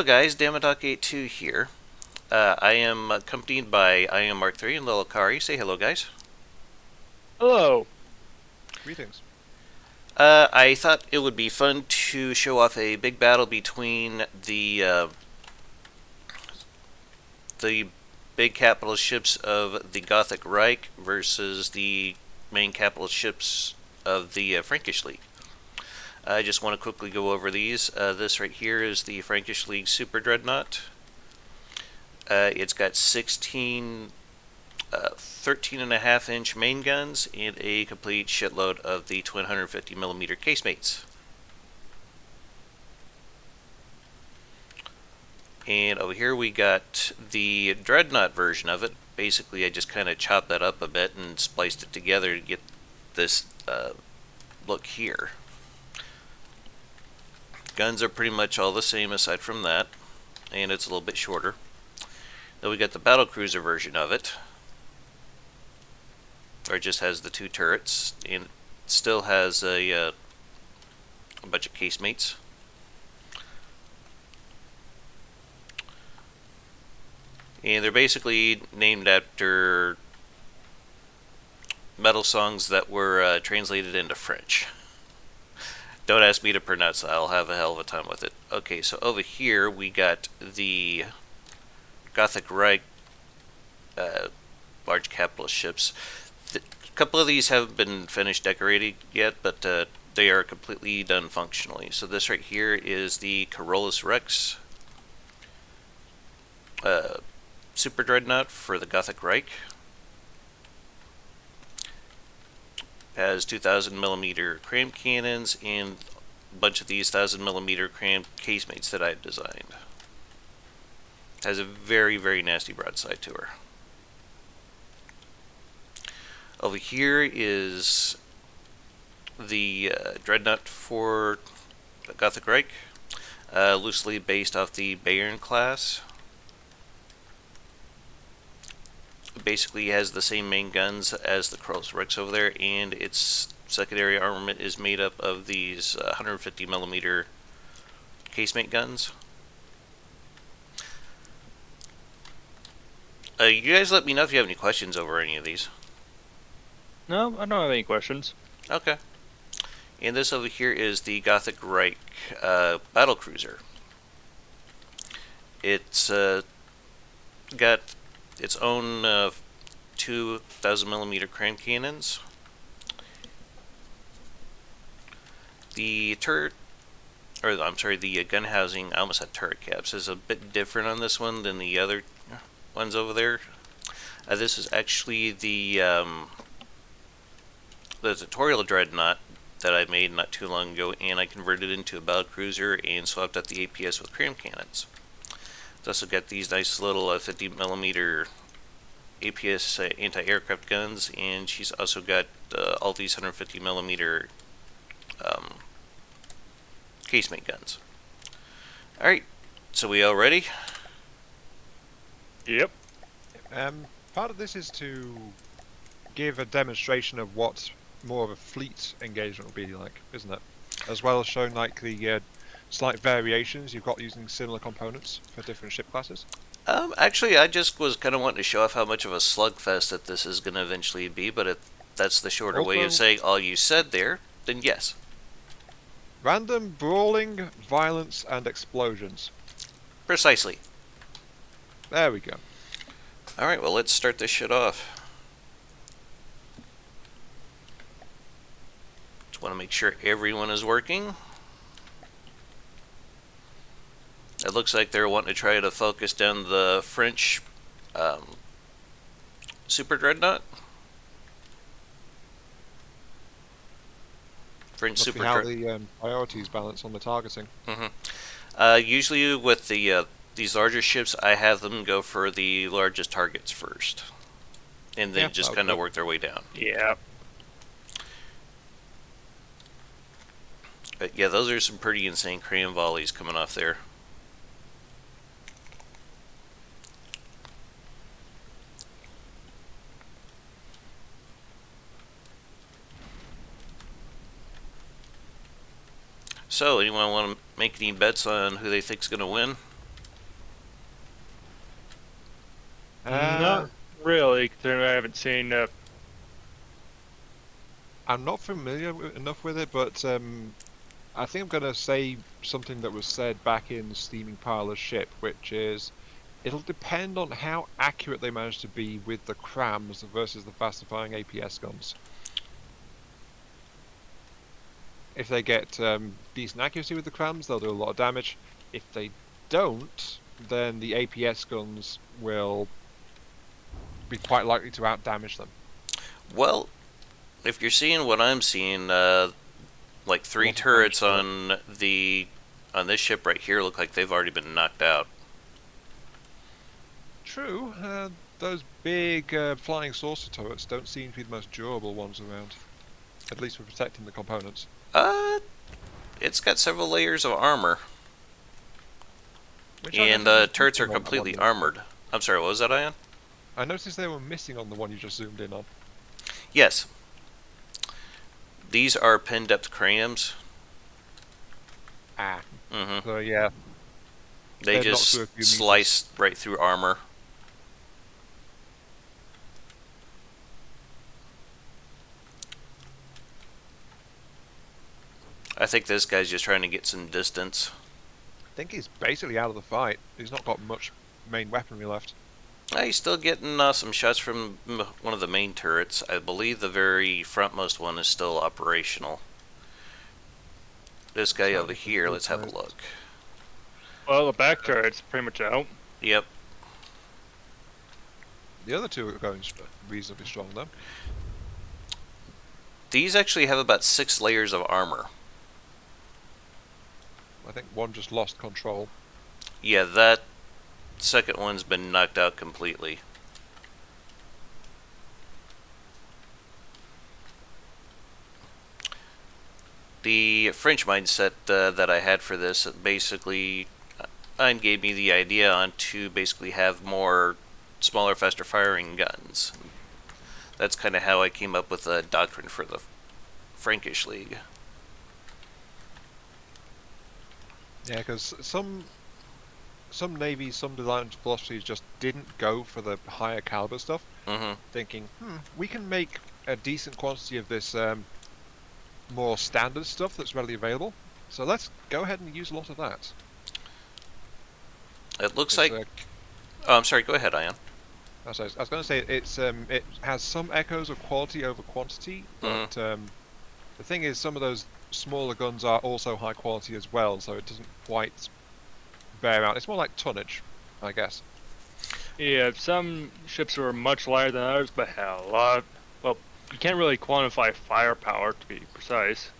Hello guys, Damadoc82 here. I am accompanied by I am Mark 3 and Lilakari. Say hello guys. Hello. Greetings. I thought it would be fun to show off a big battle between the big capital ships of the Gothic Reich versus the main capital ships of the Frankish League. I just want to quickly go over these. This right here is the Frankish League Super Dreadnought. It's got 13.5-inch main guns and a complete shitload of the twin 150mm casemates. And over here we got the dreadnought version of it. Basically, I just kind of chopped that up a bit and spliced it together to get this look here. Guns are pretty much all the same aside from that, and it's a little bit shorter. Then we got the battlecruiser version of it, or it just has the two turrets, and it still has a bunch of casemates. And they're basically named after metal songs that were translated into French. Don't ask me to pronounce it, I'll have a hell of a time with it. Okay, so over here we got the Gothic Reich large capitalist ships. A couple of these haven't been finished decorated yet, but they are completely done functionally. So this right here is the Carolus Rex Super Dreadnought for the Gothic Reich. Has 2,000mm cram cannons and a bunch of these 1,000mm cram casemates that I've designed. Has a very, very nasty broadside to her. Over here is the Dreadnought for the Gothic Reich, loosely based off the Bayern class. Basically has the same main guns as the Carolus Rex over there, and its secondary armament is made up of these 150mm casemate guns. You guys let me know if you have any questions over any of these. No, I don't have any questions. Okay. And this over here is the Gothic Reich battlecruiser. It's got its own 2,000mm cram cannons. The turret, or I'm sorry, the gun housing, I almost had turret caps, is a bit different on this one than the other ones over there. This is actually the tutorial dreadnought that I made not too long ago, and I converted it into a battlecruiser and swapped out the APS with cram cannons. It's also got these nice little 50mm APS anti-aircraft guns, and she's also got all these 150mm casemate guns. Alright, so we all ready? Yep. Part of this is to give a demonstration of what more of a fleet engagement will be like, isn't it? As well as showing like the slight variations you've got using similar components for different ship classes. Actually, I just was kind of wanting to show off how much of a slugfest that this is going to eventually be, but if that's the shorter way of saying all you said there, then yes. Random brawling, violence, and explosions. Precisely. There we go. Alright, well, let's start this shit off. Just want to make sure everyone is working. It looks like they're wanting to try to focus down the French Super Dreadnought. French Must Super be how Dreadnought. the priorities balance on the targeting. Usually with the these larger ships, I have them go for the largest targets first, and then just kind of work their way down. Yeah. But yeah, those are some pretty insane cram volleys coming off there. So, anyone want to make any bets on who they think's going to win? Not really, considering I haven't seen. I'm not familiar enough with it, but I think I'm going to say something that was said back in Steaming Parlor's ship, which is it'll depend on how accurate they manage to be with the crams versus the fast-firing APS guns. If they get decent accuracy with the crams, they'll do a lot of damage. If they don't, then the APS guns will be quite likely to outdamage them. Well, if you're seeing what I'm seeing, like 3 Lots of turrets damage on this ship right here look like they've already been knocked out. True, those big flying saucer turrets don't seem to be the most durable ones around, at least for protecting the components. It's got several layers of armor, Which I and noticed was turrets are missing on that completely one. armored. I'm sorry, what was that, Ion? I noticed they were missing on the one you just zoomed in on. Yes. These are pin depth craniums. Ah, Mm-hmm. so yeah, They They're not just through a few meters. slice right through armor. I think this guy's just trying to get some distance. I think he's basically out of the fight. He's not got much main weaponry left. He's still getting some shots from one of the main turrets. I believe the very frontmost one is still operational. This guy over here, let's have a look. Well, the back turret's pretty much out. Yep. The other two are going reasonably strong though. These actually have about 6 layers of armor. I think one just lost control. Yeah, that second one's been knocked out completely. The French mindset that I had for this basically gave me the idea on to basically have more smaller, faster firing guns. That's kind of how I came up with the doctrine for the Frankish League. Yeah, because some navies, some design philosophies just didn't go for the higher caliber stuff, Mm-hmm. thinking, we can make a decent quantity of this more standard stuff that's readily available. So let's go ahead and use a lot of that. It looks It's, like. Oh, I'm sorry. Go ahead, Ion. I was going to say it has some echoes of quality over quantity, but the thing is, some of those smaller guns are also high quality as well, so it doesn't quite bear out. It's more like tonnage, I guess. Yeah, some ships were much lighter than others, but had a lot. Well, you can't really quantify firepower to be precise.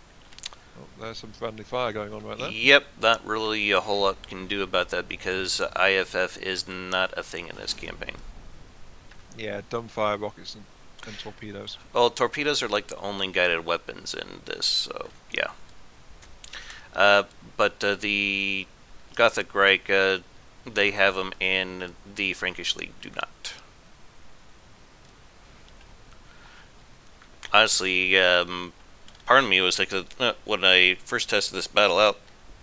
Oh, there's some friendly fire going on right there. Yep, not really a whole lot can do about that because IFF is not a thing in this campaign. Yeah, dumbfire rockets and torpedoes. Well, torpedoes are like the only guided weapons in this, so yeah. But the Gothic Reich, they have them, and the Frankish League do not. Honestly, part of me was like, when I first tested this battle out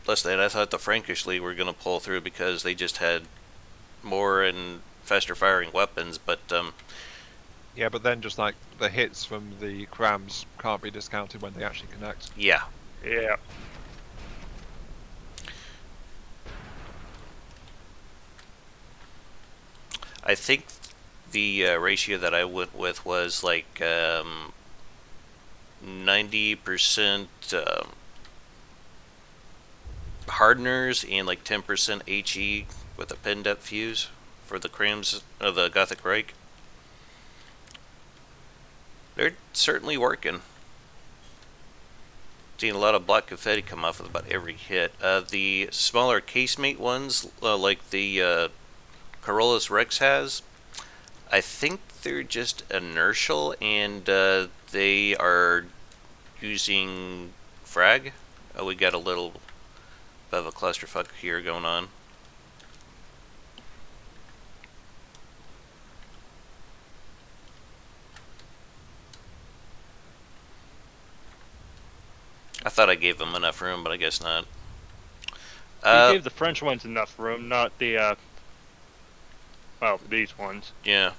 last night, I thought the Frankish League were going to pull through because they just had more and faster firing weapons, but Yeah, but then just like the hits from the crams can't be discounted when they actually connect. yeah. Yeah. I think the ratio that I went with was like 90% hardeners and like 10% HE with a pin depth fuse for the crams of the Gothic Reich. They're certainly working. Seeing a lot of black confetti come off with about every hit. The smaller casemate ones, like the Corollas Rex has, I think they're just inertial and they are using frag. We got a little bit of a clusterfuck here going on. I thought I gave them enough room, but I guess not. You gave the French ones enough room, not the Well, these ones. Yeah.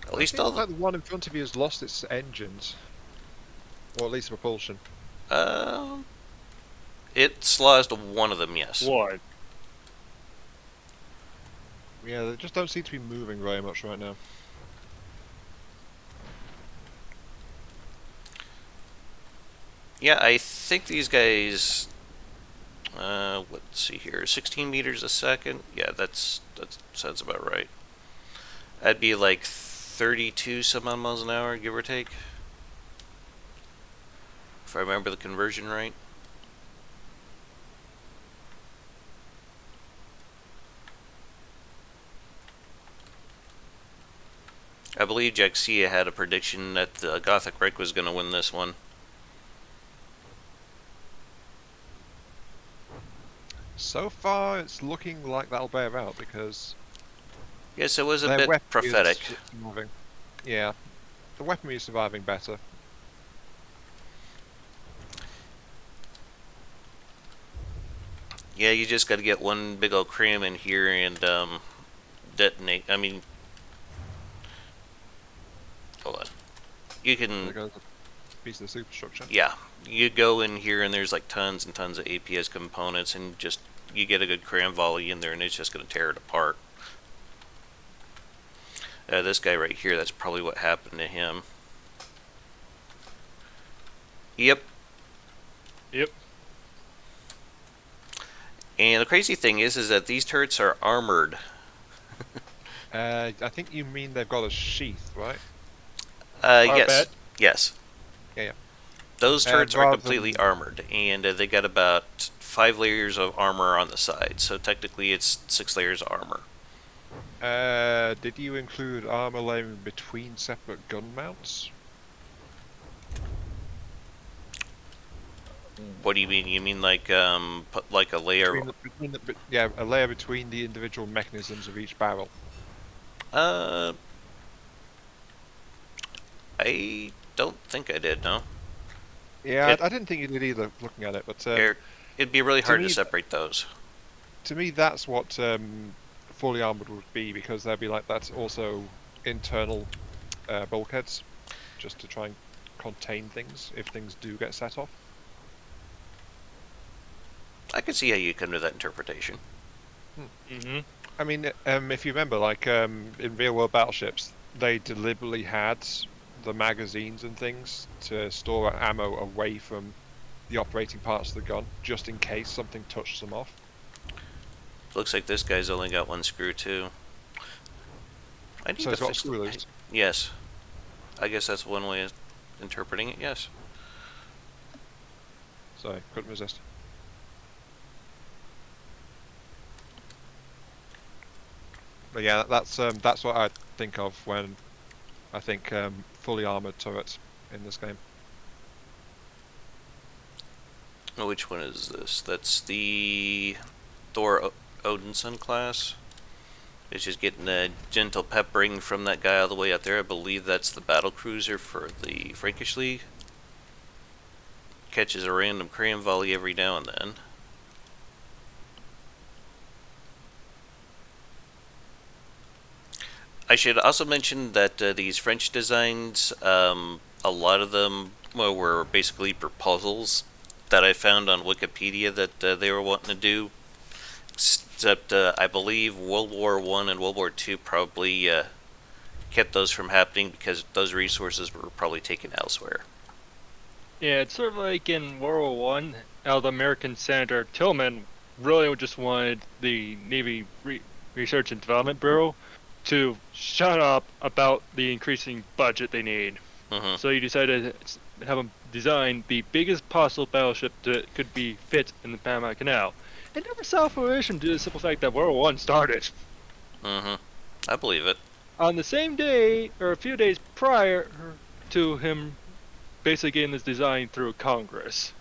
At It least feels all the, like the one in front of you has lost its engines, or at least propulsion. uh, it's lost one of them, yes. What? Yeah, they just don't seem to be moving very much right now. Yeah, I think these guys. Let's see here, 16 meters a second. Yeah, that sounds about right. That'd be like 32 some odd miles an hour, give or take, if I remember the conversion right. I believe Jaxia had a prediction that the Gothic Reich was going to win this one. So far, it's looking like that'll bear out because Yes, it was a their bit weaponry prophetic. is surviving. Yeah, the weaponry is surviving better. Yeah, you just got to get one big old cram in here and detonate. I mean, hold on. You There can, goes a piece of the superstructure. yeah, you go in here and there's like tons and tons of APS components, and just you get a good cram volley in there, and it's just going to tear it apart. This guy right here, that's probably what happened to him. Yep. Yep. And the crazy thing is that these turrets are armored. I think you mean they've got a sheath, right? Yes. bet. Yes. Yeah. Those turrets are rather completely than- armored, and they got about 5 layers of armor on the side. So technically, it's 6 layers of armor. Did you include armor layering between separate gun mounts? What do you mean? You mean like put like a layer? Yeah, a layer between the individual mechanisms of each barrel. Uh, I don't think I did. No. Yeah, It- I didn't think you did either, looking at it, but It'd be really to hard to me- separate those. to me that's what fully armored would be, because there'd be like that's also internal bulkheads, just to try and contain things if things do get set off. I can see how you come to that interpretation. Mm-hmm. I mean, if you remember, like in real-world battleships, they deliberately had the magazines and things to store ammo away from the operating parts of the gun, just in case something touched them off. Looks like this guy's only got one screw too. I need So to it's got fix screw loose. Yes, I guess that's one way of interpreting it. Yes. So couldn't resist. But yeah, that's what I think of when I think fully armored turrets in this game. Oh, which one is this? That's the Thor Odinson class. It's just getting a gentle peppering from that guy all the way out there. I believe that's the battle cruiser for the Frankish League. Catches a random cram volley every now and then. I should also mention that these French designs, a lot of them were basically proposals that I found on Wikipedia that they were wanting to do. Except I believe World War I and World War II probably kept those from happening because those resources were probably taken elsewhere. Yeah, it's sort of like in World War One. How the American Senator Tillman really just wanted the Navy Research and Development Bureau to shut up about the increasing budget they need. Mm-hmm. So he decided to have them design the biggest possible battleship that could be fit in the Panama Canal. It never saw fruition due to the simple fact that World War One started. Mm-hmm. I believe it. On the same day, or a few days prior to him basically getting this design through Congress.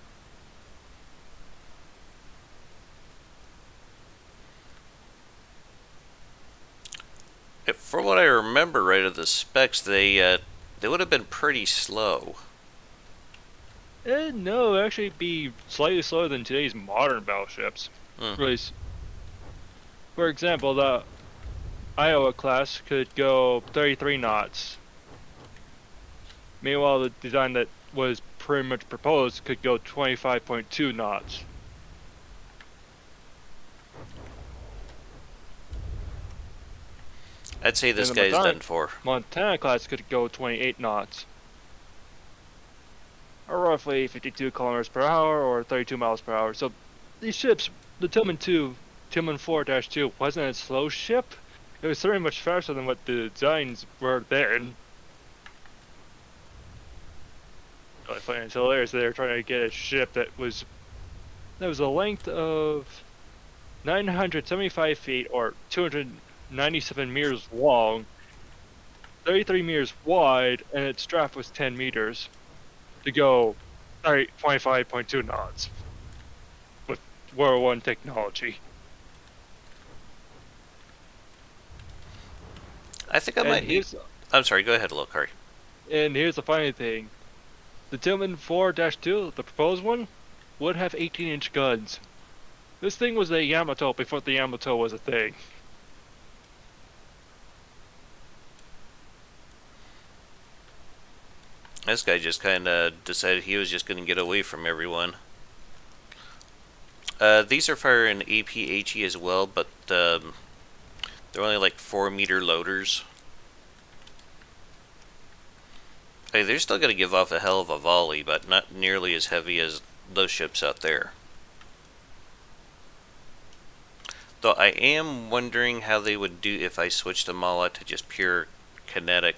For what I remember right of the specs, they would have been pretty slow. No, it'd actually be slightly slower than today's modern battleships. Mm. Really, For example, the Iowa class could go 33 knots. Meanwhile, the design that was pretty much proposed could go 25.2 knots. I'd say this And the guy's done for. Montana class could go 28 knots. Or roughly 52 kilometers per hour or 32 miles per hour. So these ships, the Tillman 4-2 wasn't a slow ship. It was certainly much faster than what the designs were then. Really funny. It's hilarious. They were trying to get a ship that was a length of 975 feet or 297 meters long, 33 meters wide, and its draft was 10 meters to go 25.2 knots with World War I technology. I think I might need. I'm sorry, go ahead, Lokari. And here's the funny thing. The Tillman 4-2, the proposed one, would have 18-inch guns. This thing was a Yamato before the Yamato was a thing. This guy just kind of decided he was just going to get away from everyone. These are firing APHE as well, but they're only like 4-meter loaders. Hey, they're still going to give off a hell of a volley, but not nearly as heavy as those ships out there. Though I am wondering how they would do if I switched them all out to just pure kinetic.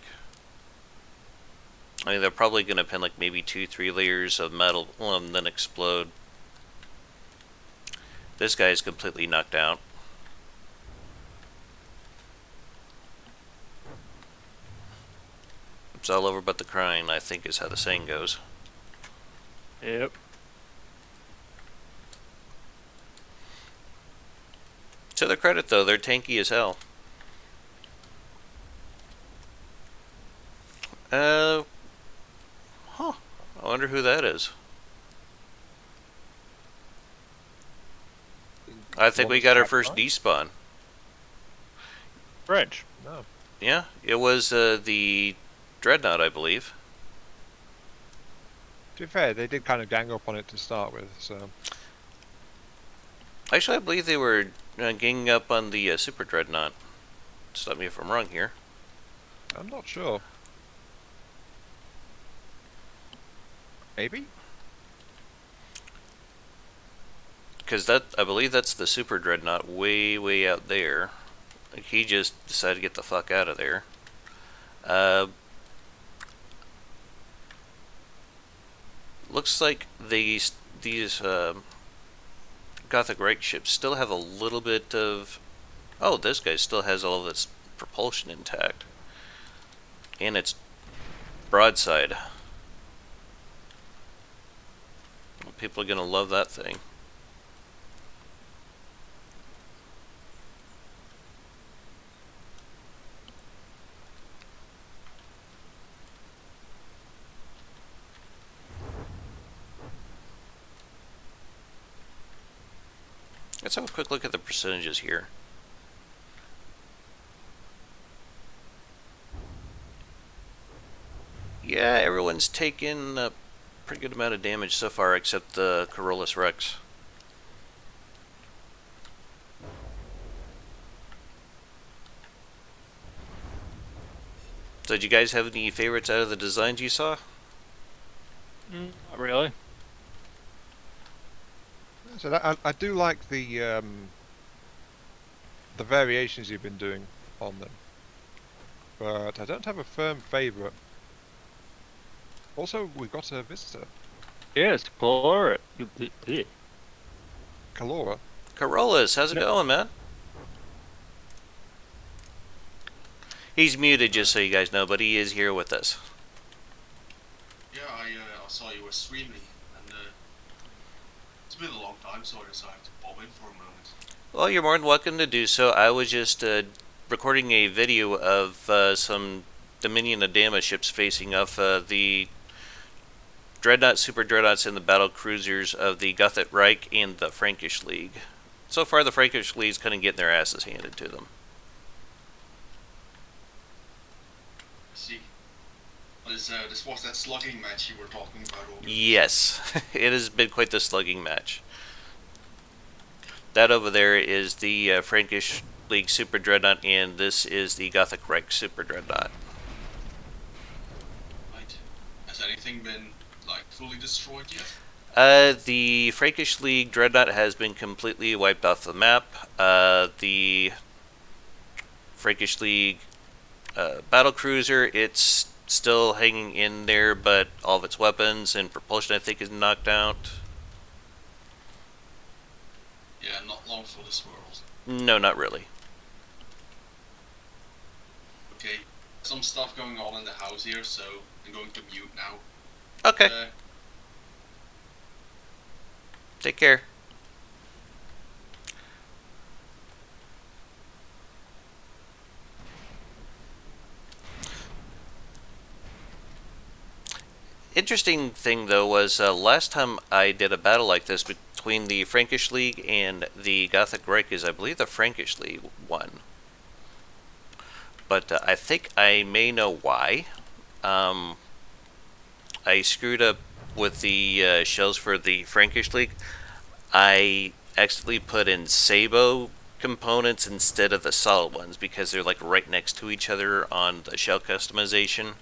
I mean, they're probably going to pin like maybe 2-3 layers of metal and then explode. This guy is completely knocked out. It's all over but the crying, I think is how the saying goes. Yep. To their credit though, they're tanky as hell. I wonder who that is. I think we got our first despawn. French. No. Yeah, it was the dreadnought, I believe. To be fair, they did kind of gang up on it to start with, so. Actually, I believe they were ganging up on the super dreadnought. Stop me if I'm wrong here. I'm not sure. Maybe? Because I believe that's the super dreadnought way, way out there. Like, he just decided to get the fuck out of there. Looks like these Gothic Reich ships still have a little bit of... Oh, this guy still has all of its propulsion intact. And its broadside. People are going to love that thing. Let's have a quick look at the percentages here. Yeah, everyone's taken a pretty good amount of damage so far, except the Corollas Rex. So did you guys have any favorites out of the designs you saw? Not really. So I do like the variations you've been doing on them, but I don't have a firm favourite. Also, we've got a visitor. Yes, Calora. Calora. Corollas, how's it going, man? He's muted, just so you guys know, but he is here with us. Yeah, I saw you were streaming, and it's been a long time, so I decided to pop in for a moment. Well, you're more than welcome to do so. I was just recording a video of some Dominion of Dama ships facing off the dreadnought, super dreadnoughts, and the battle cruisers of the Gothic Reich and the Frankish League. So far, the Frankish League's kind of getting their asses handed to them. See, this was that slugging match you were talking about. Yes, it has been quite the slugging match. That over there is the Frankish League Super Dreadnought, and this is the Gothic Reich Super Dreadnought. Right. Has anything been like fully destroyed yet? The Frankish League Dreadnought has been completely wiped off the map. The Frankish League Battlecruiser, it's still hanging in there, but all of its weapons and propulsion, I think, is knocked out. Yeah, not long for this world. No, not really. Okay, some stuff going on in the house here, so I'm going to mute now. Okay, take care. Interesting thing though was last time I did a battle like this between the Frankish League and the Gothic Reich is I believe the Frankish League won. But I think I may know why. I screwed up with the shells for the Frankish League. I accidentally put in Sabo components instead of the solid ones because they're like right next to each other on the shell customization.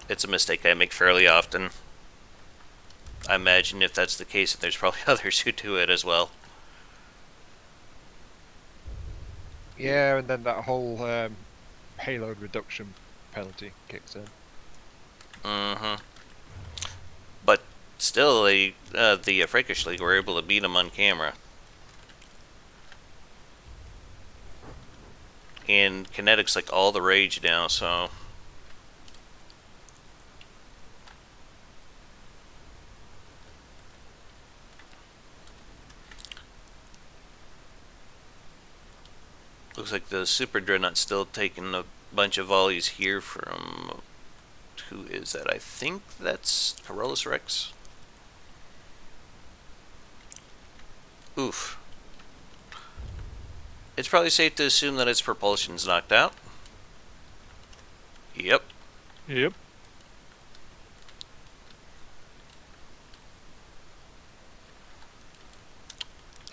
It's a mistake I make fairly often. I imagine if that's the case, there's probably others who do it as well. Yeah, and then that whole payload reduction penalty kicks in. Mm-hmm. But still, the Frankish League were able to beat them on camera. And kinetics like all the rage now, so... Looks like the Super Dreadnought's still taking a bunch of volleys here from... Who is that? I think that's Carolus Rex. Oof. It's probably safe to assume that its propulsion's knocked out. Yep. Yep.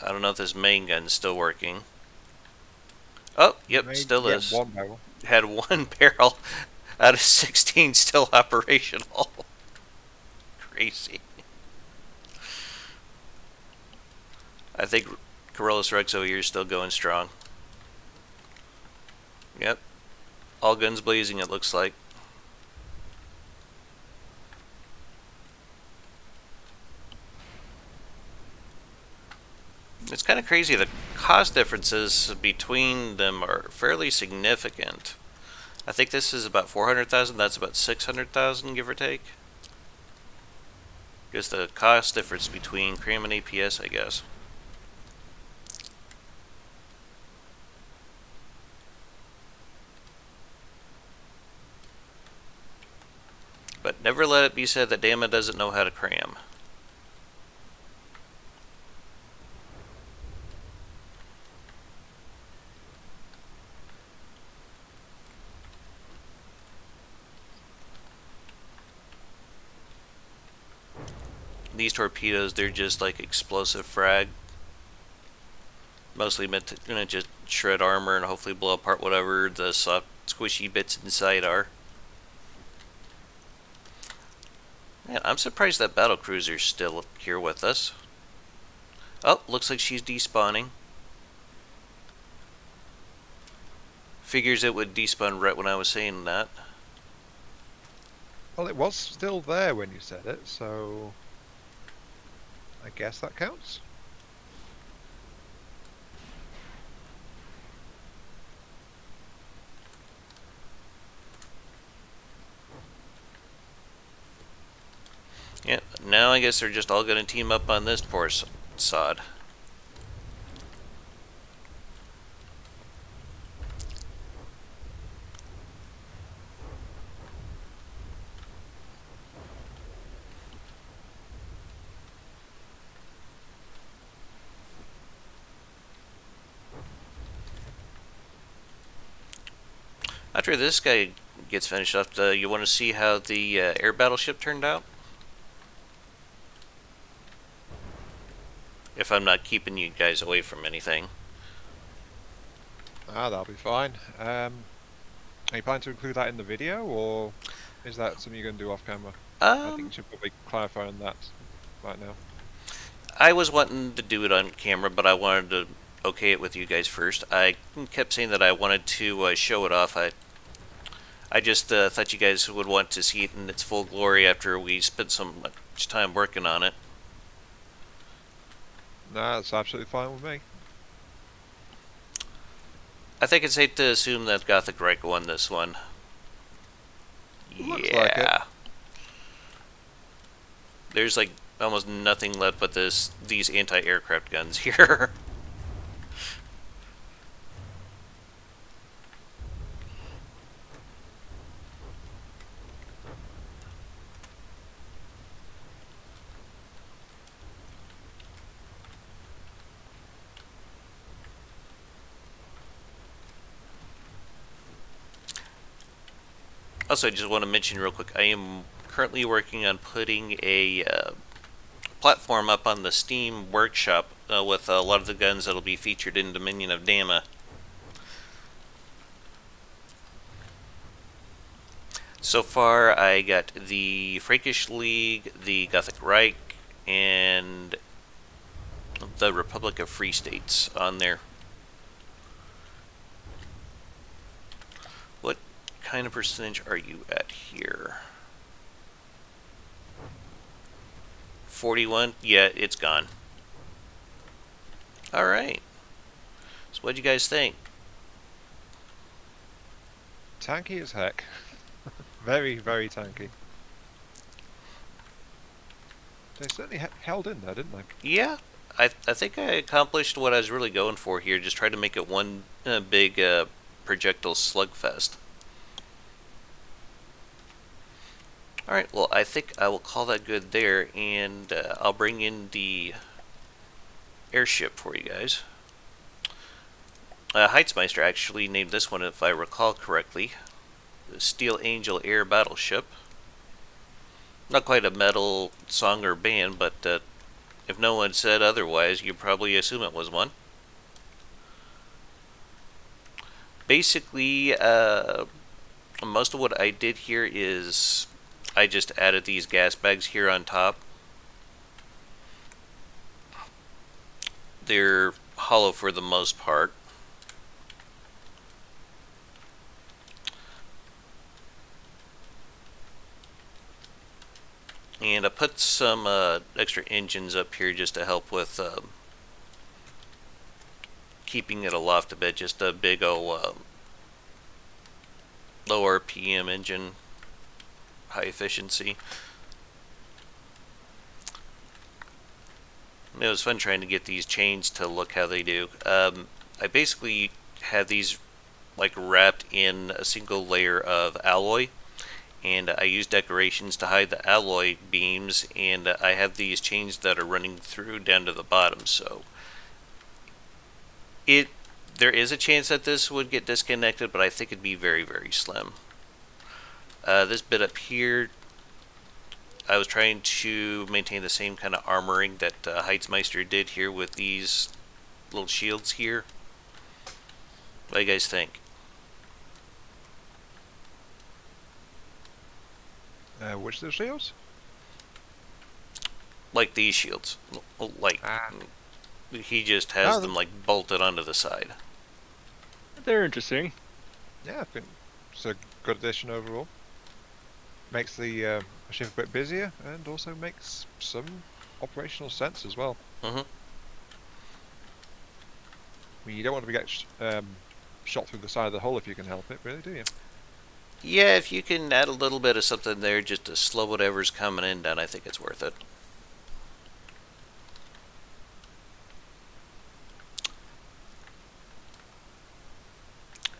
I don't know if this main gun's still working. Oh, yep, Maybe still get is. one barrel. Had one barrel out of 16 still operational. Crazy. I think Carolus Rex over here is still going strong. Yep. All guns blazing, it looks like. It's kind of crazy. The cost differences between them are fairly significant. I think this is about 400,000. That's about 600,000, give or take. Just the cost difference between CRAM and APS, I guess. But never let it be said that Dama doesn't know how to cram. These torpedoes, they're just like explosive frag. Mostly meant to just shred armor and hopefully blow apart whatever the soft, squishy bits inside are. Man, I'm surprised that battlecruiser's still here with us. Oh, looks like she's despawning. Figures it would despawn right when I was saying that. Well, it was still there when you said it, so I guess that counts. Yeah, now I guess they're just all gonna team up on this poor sod. After this guy gets finished up, you want to see how the air battleship turned out? If I'm not keeping you guys away from anything. Ah, that'll be fine. Are you planning to include that in the video, or is that something you're going to do off camera? I think you should probably clarify on that right now. I was wanting to do it on camera, but I wanted to okay it with you guys first. I kept saying that I wanted to show it off. I just thought you guys would want to see it in its full glory after we spent so much time working on it. Nah, that's absolutely fine with me. I think it's safe to assume that Gothic Reich won this one. Looks Yeah. like it. There's like almost nothing left but these anti-aircraft guns here. Also, I just want to mention real quick, I am currently working on putting a platform up on the Steam workshop with a lot of the guns that'll be featured in Dominion of Dama. So far, I got the Frankish League, the Gothic Reich, and the Republic of Free States on there. What kind of percentage are you at here? 41? Yeah, it's gone. Alright. So what'd you guys think? Tanky as heck. Very, very tanky. They certainly held in there, didn't they? Yeah, I think I accomplished what I was really going for here. Just try to make it one big projectile slugfest. Alright, well, I think I will call that good there, and I'll bring in the airship for you guys. Heitzmeister actually named this one, if I recall correctly, the Steel Angel Air Battleship. Not quite a metal song or band, but if no one said otherwise, you'd probably assume it was one. Basically, most of what I did here is I just added these gas bags here on top. They're hollow for the most part. And I put some extra engines up here just to help with keeping it aloft a bit. Just a big old low RPM engine, high efficiency. It was fun trying to get these chains to look how they do. I basically had these like wrapped in a single layer of alloy, and I used decorations to hide the alloy beams, and I have these chains that are running through down to the bottom, so there is a chance that this would get disconnected, but I think it'd be very, very slim. This bit up here, I was trying to maintain the same kind of armoring that Heitzmeister did here with these little shields here. What do you guys think? Which of the shields? Like these shields. Like, he just has them like bolted onto the side. They're interesting. Yeah, I think it's a good addition overall. Makes the ship a bit busier, and also makes some operational sense as well. Mm-hmm. I mean, you don't want to get shot through the side of the hull if you can help it, really, do you? Yeah, if you can add a little bit of something there just to slow whatever's coming in down, I think it's worth it.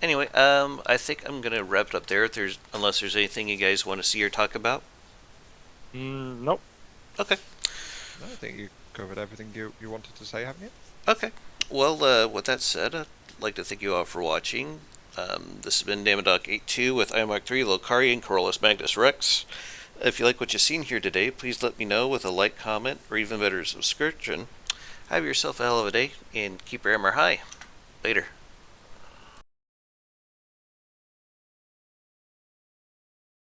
Anyway, I think I'm gonna wrap it up there. Unless there's anything you guys want to see or talk about. Nope. Okay. I think you covered everything you wanted to say, haven't you? Okay. Well, with that said, I'd like to thank you all for watching. This has been Damadoc82 with IMARC 3, Locari, and Corollas Magnus Rex. If you like what you've seen here today, please let me know with a like, comment, or even better, subscription. Have yourself a hell of a day, and keep your armor high. Later.